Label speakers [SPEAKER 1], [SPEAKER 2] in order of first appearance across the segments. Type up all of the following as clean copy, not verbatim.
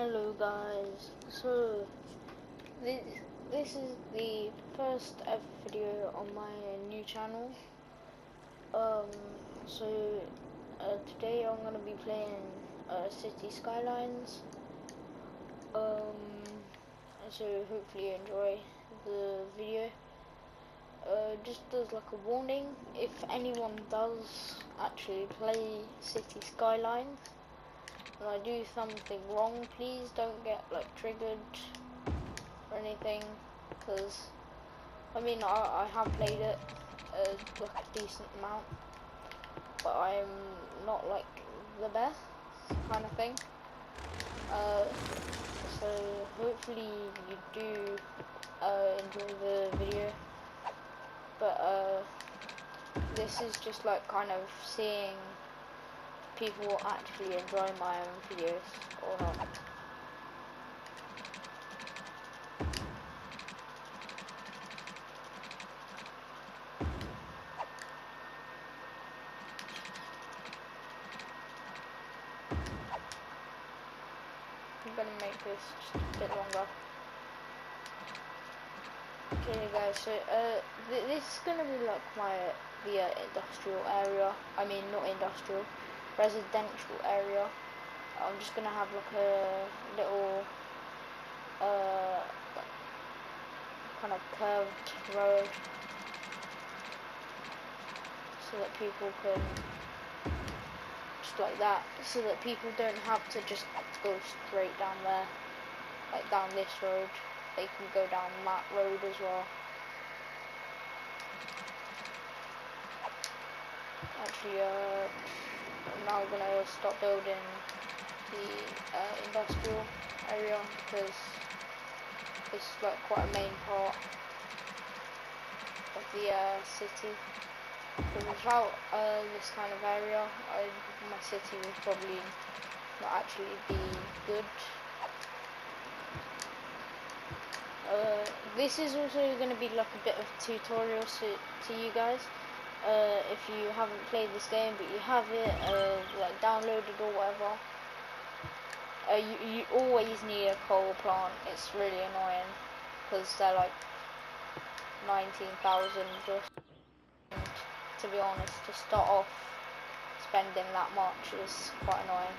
[SPEAKER 1] Hello guys, so this is the first ever video on my new channel. Um, so today I'm gonna be playing City Skylines. So hopefully you enjoy the video. Just as like a warning, if anyone does actually play City Skylines and I do something wrong, please don't get like triggered or anything, because I mean I have played it like a decent amount, but I'm not like the best kind of thing. So hopefully you do enjoy the video, but this is just like kind of seeing people actually enjoy my own videos or not. I'm gonna make this just a bit longer. Okay guys, so this is gonna be like the industrial area. I mean not industrial, residential area. I'm just gonna have like a little like kind of curved road so that people can just like that, so that people don't have to just go straight down there, like down this road. They can go down that road as well. Actually, I'm now gonna stop building the industrial area because it's like quite a main part of the city. Because without this kind of area, my city would probably not actually be good. This is also going to be like a bit of a tutorial to you guys. If you haven't played this game but you have it like downloaded or whatever, you always need a coal plant. It's really annoying because they're like 19,000 just. And to be honest, to start off spending that much is quite annoying.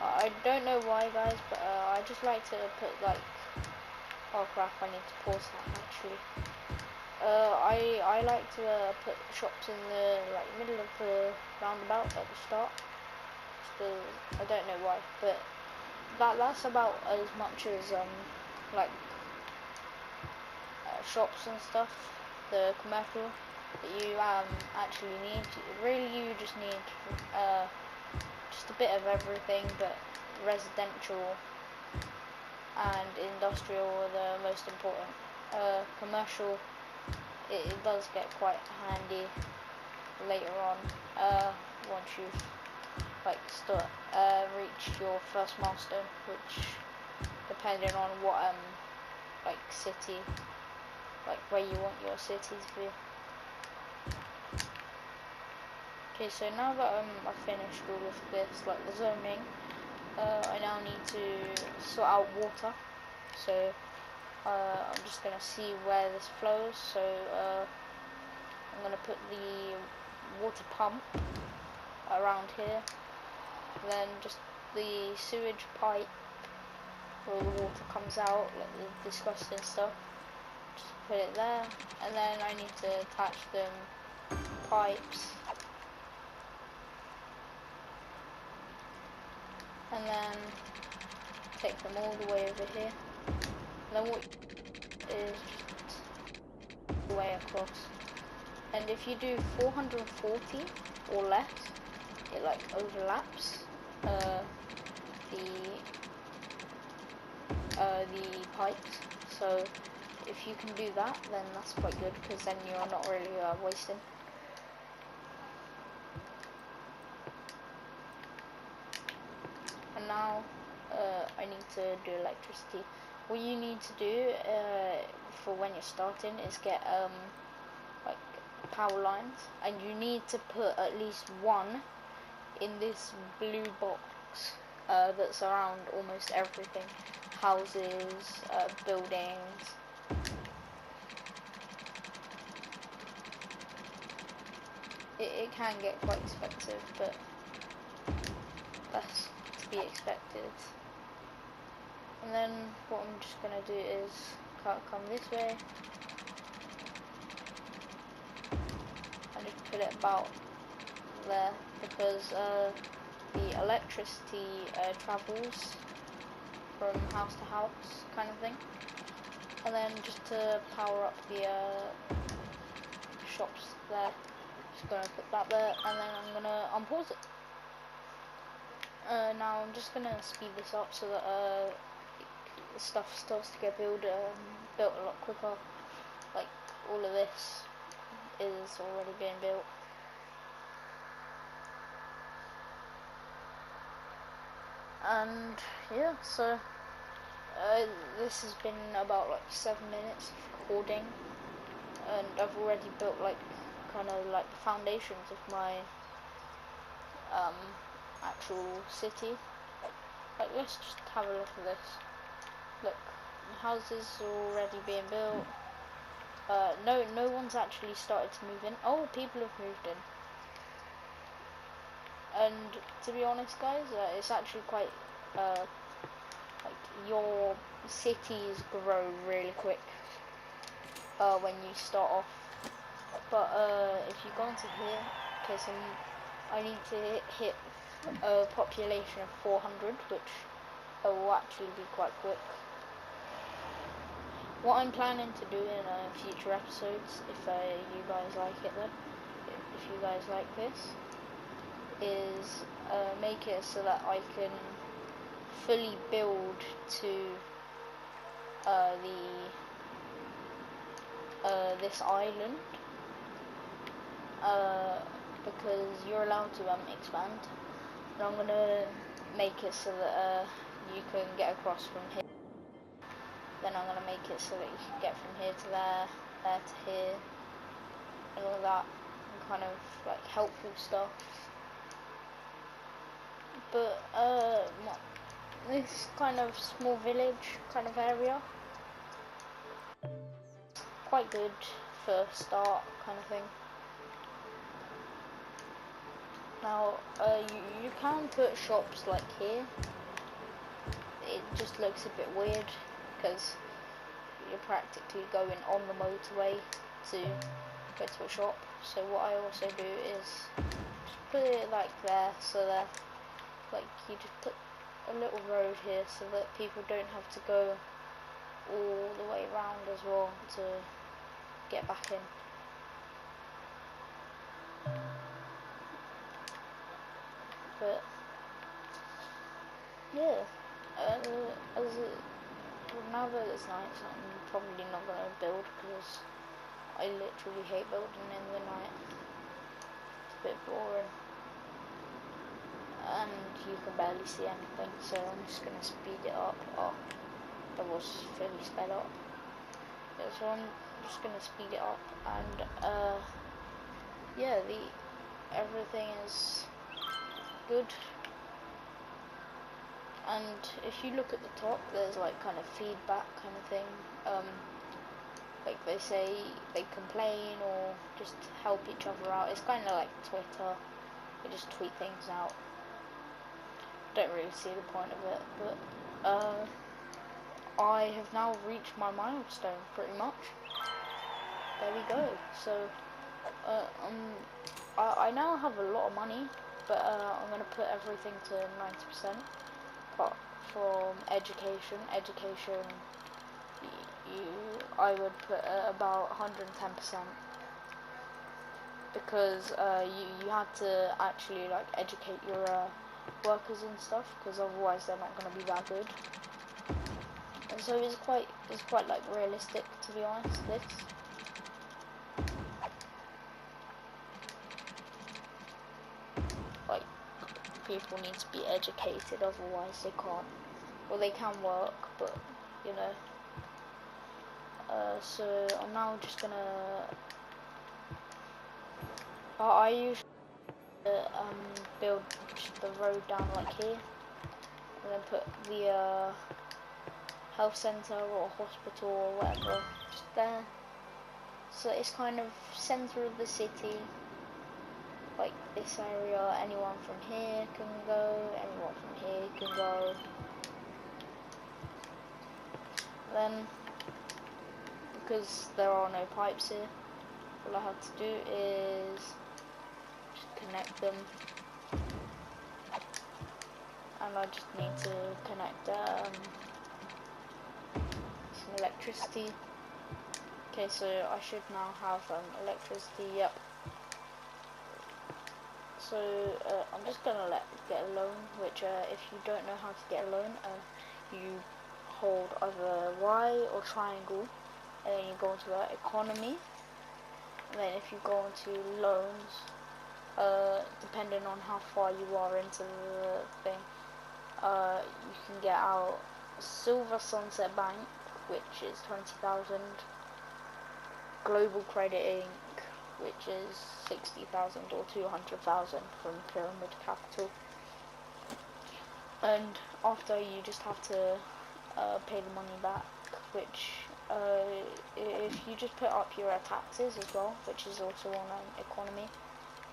[SPEAKER 1] I don't know why guys, but I just like to put like, oh crap, I need to pause that actually. I like to put shops in the like middle of the roundabout at the start. I don't know why, but that's about as much as like shops and stuff, the commercial that you actually need. Really, you just need just a bit of everything, but residential and industrial are the most important. Commercial, it does get quite handy later on once you've like reached your first milestone, which depending on what like city, like where you want your city to be. Okay, so now that I've finished all of this, like the zoning, I now need to sort out water. So I'm just gonna see where this flows. So I'm gonna put the water pump around here, and then just the sewage pipe where the water comes out, like the disgusting stuff. Just put it there, and then I need to attach them pipes. And then take them all the way over here. And then what is just the way across. And if you do 440 or less, it like overlaps the pipes. So if you can do that, then that's quite good, because then you're not really wasting. And now I need to do electricity. What you need to do for when you're starting is get like power lines, and you need to put at least one in this blue box that's around almost everything, houses, buildings. It can get quite expensive, but that's to be expected. And then what I'm just going to do is come this way and just put it about there, because the electricity travels from house to house kind of thing. And then just to power up the shops there, just going to put that there, and then I'm going to unpause it. Now I'm just going to speed this up so that stuff starts to get built a lot quicker. Like all of this is already being built. And yeah, so this has been about like 7 minutes of recording, and I've already built like kind of like the foundations of my actual city. Like, let's just have a look at this. Look, the houses are already being built. No one's actually started to move in. Oh, people have moved in. And to be honest, guys, it's actually quite like your cities grow really quick when you start off. But if you go into here, because I need to hit a population of 400, which will actually be quite quick. What I'm planning to do in future episodes, if you guys like it though, if you guys like this, is make it so that I can fully build to this island, because you're allowed to expand, and I'm gonna make it so that you can get across from here. Then I'm gonna make it so that you can get from here to there, there to here, and all that, and kind of like helpful stuff. But this kind of small village kind of area, quite good for start kind of thing. Now you can put shops like here. It just looks a bit weird because you're practically going on the motorway to go to a shop. So what I also do is just put it like there, so that like you just put a little road here so that people don't have to go all the way around as well to get back in. But yeah, now that it's night, I'm probably not going to build because I literally hate building in the night. It's a bit boring, and you can barely see anything, so I'm just going to speed it up. Oh, that was fairly sped up. Yeah, so I'm just going to speed it up, and yeah, everything is good. And if you look at the top, there's like kind of feedback kind of thing. Like they say, they complain or just help each other out. It's kind of like Twitter. They just tweet things out. Don't really see the point of it, but I have now reached my milestone pretty much. There we go. So I now have a lot of money, but I'm gonna put everything to 90%. Apart from education, I would put about 110%, because you have to actually like educate your workers and stuff, because otherwise they're not going to be that good. And so it's quite like realistic, to be honest. This. Like, people need to be educated, otherwise they can't. Well, they can work, but you know, So I'm now just gonna. I usually build the road down like here, and then put the health center or hospital or whatever just there. So it's kind of center of the city, like this area. Anyone from here can go, anyone from here can go. Then, because there are no pipes here, all I have to do is just connect them, and I just need to connect some electricity. Okay, so I should now have electricity. Yep. So I'm just gonna get a loan, which if you don't know how to get a loan, you hold either Y or triangle, and then you go into economy, and then if you go into loans, depending on how far you are into the thing, you can get out Silver Sunset Bank, which is 20,000, Global Credit Inc., which is 60,000 or 200,000 from Pyramid Capital. And after, you just have to pay the money back, which if you just put up your taxes as well, which is also on economy.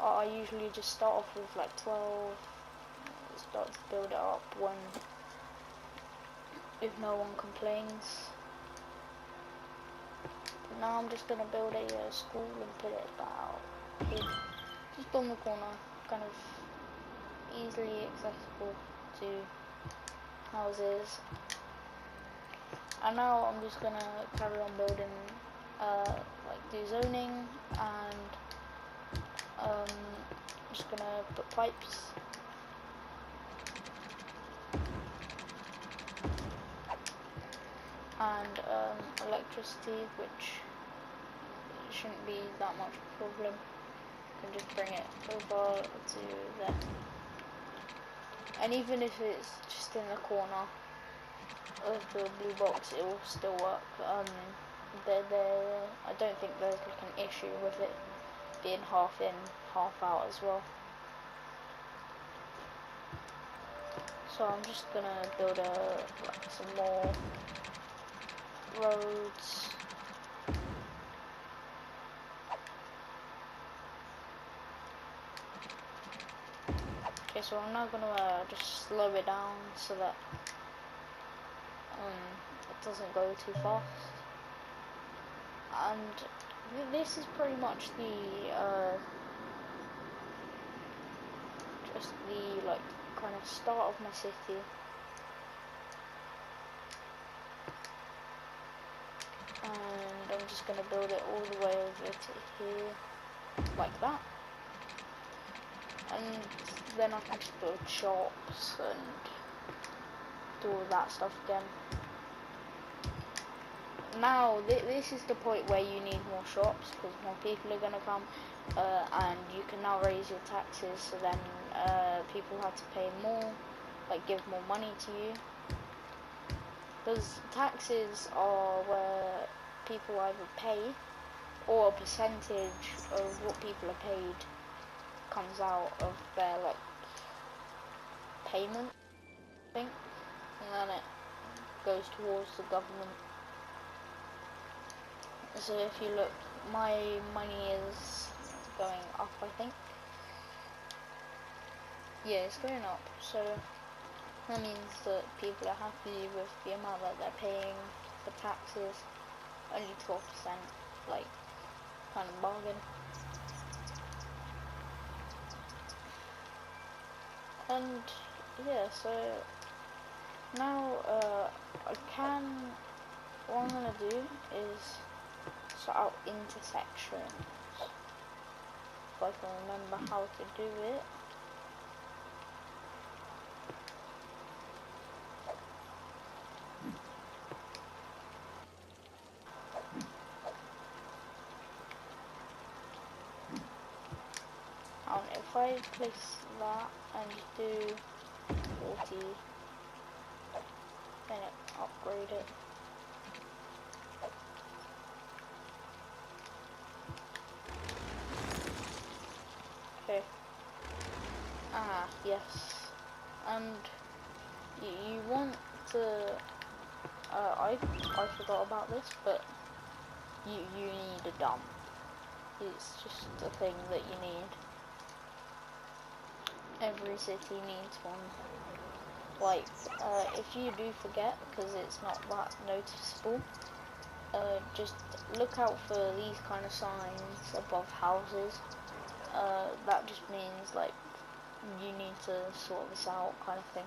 [SPEAKER 1] I usually just start off with like 12, start to build it up when, if no one complains. But now I'm just gonna build a school and put it about here, just on the corner, kind of easily accessible to houses. And now I'm just gonna carry on building, like do zoning, and just gonna put pipes. And electricity, which shouldn't be that much of a problem. You can just bring it over to there. And even if it's just in the corner of the blue box, it will still work. I don't think there's like an issue with it being half in, half out as well. So I'm just gonna build like some more roads. Okay, so I'm now gonna just slow it down so that it doesn't go too fast. And this is pretty much the just the like kind of start of my city. And I'm just gonna build it all the way over to here, like that. And then I can just build shops and do all that stuff again. Now this is the point where you need more shops, because more people are going to come, and you can now raise your taxes, so then people have to pay more, like give more money to you, because taxes are where people either pay, or a percentage of what people are paid comes out of their like payment, I think, and then it goes towards the government. So if you look, my money is going up, I think. Yeah, it's going up, so that means that people are happy with the amount that they're paying for taxes. Only 12%, like, kind of bargain. And yeah, so now what I'm gonna do is sort out intersections, if I can remember how to do it. And if I place that and do 40, then it upgrade it. Yes, and you want to. I forgot about this, but you need a dump. It's just a thing that you need. Every city needs one. Like, if you do forget, because it's not that noticeable, just look out for these kind of signs above houses. That just means, like, you need to sort this out, kind of thing.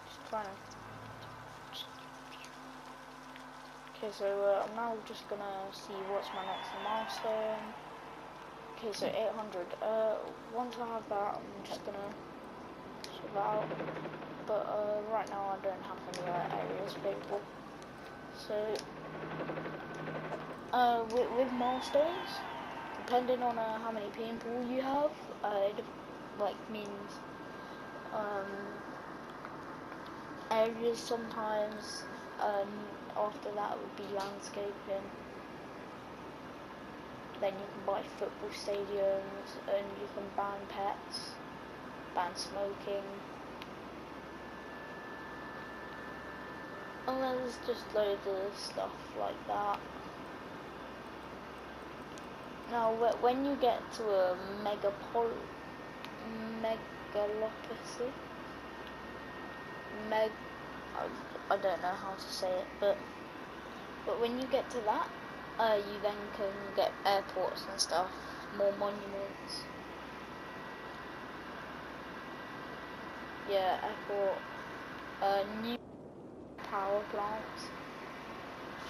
[SPEAKER 1] Just trying to. Okay, so I'm now just gonna see what's my next milestone. Okay, so 800. Once I have that, I'm just gonna sort that out. But right now, I don't have any areas available. So, with milestones, depending on how many people you have, it like means areas sometimes. After that would be landscaping. Then you can buy football stadiums, and you can ban pets, ban smoking. And there's just loads of stuff like that. Now, when you get to a megalopocity, I don't know how to say it, but when you get to that, you then can get airports and stuff, more monuments. Yeah, airport, new power plants,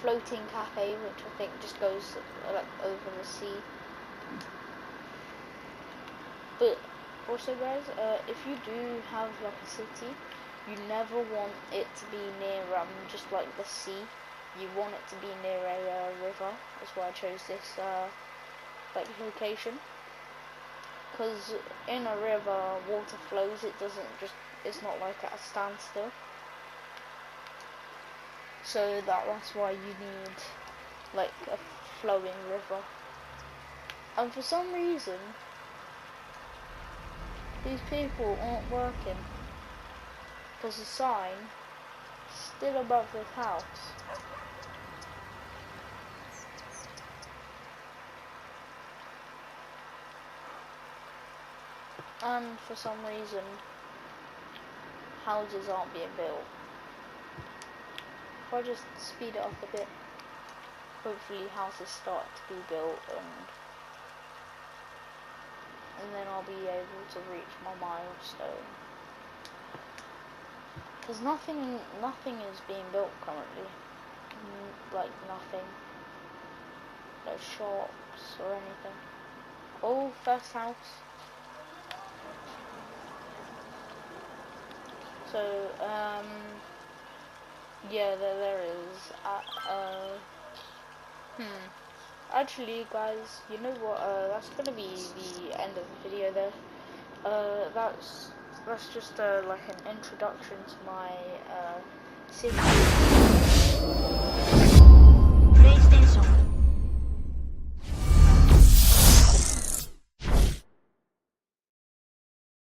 [SPEAKER 1] floating cafe, which I think just goes like over the sea. But also, guys, if you do have like a city, you never want it to be near just like the sea. You want it to be near a river. That's why I chose this like location. Because in a river, water flows. It doesn't just. It's not like at a standstill. So that's why you need like a flowing river. And for some reason, these people aren't working. Because the sign is still above this house. And for some reason, houses aren't being built. If I just speed it up a bit, hopefully houses start to be built, and then I'll be able to reach my milestone. Because nothing is being built currently. Like nothing. No shops or anything. Oh, first house. So, yeah, there is. Actually, guys, you know what? That's gonna be the end of the video there. That's just like an introduction to my city.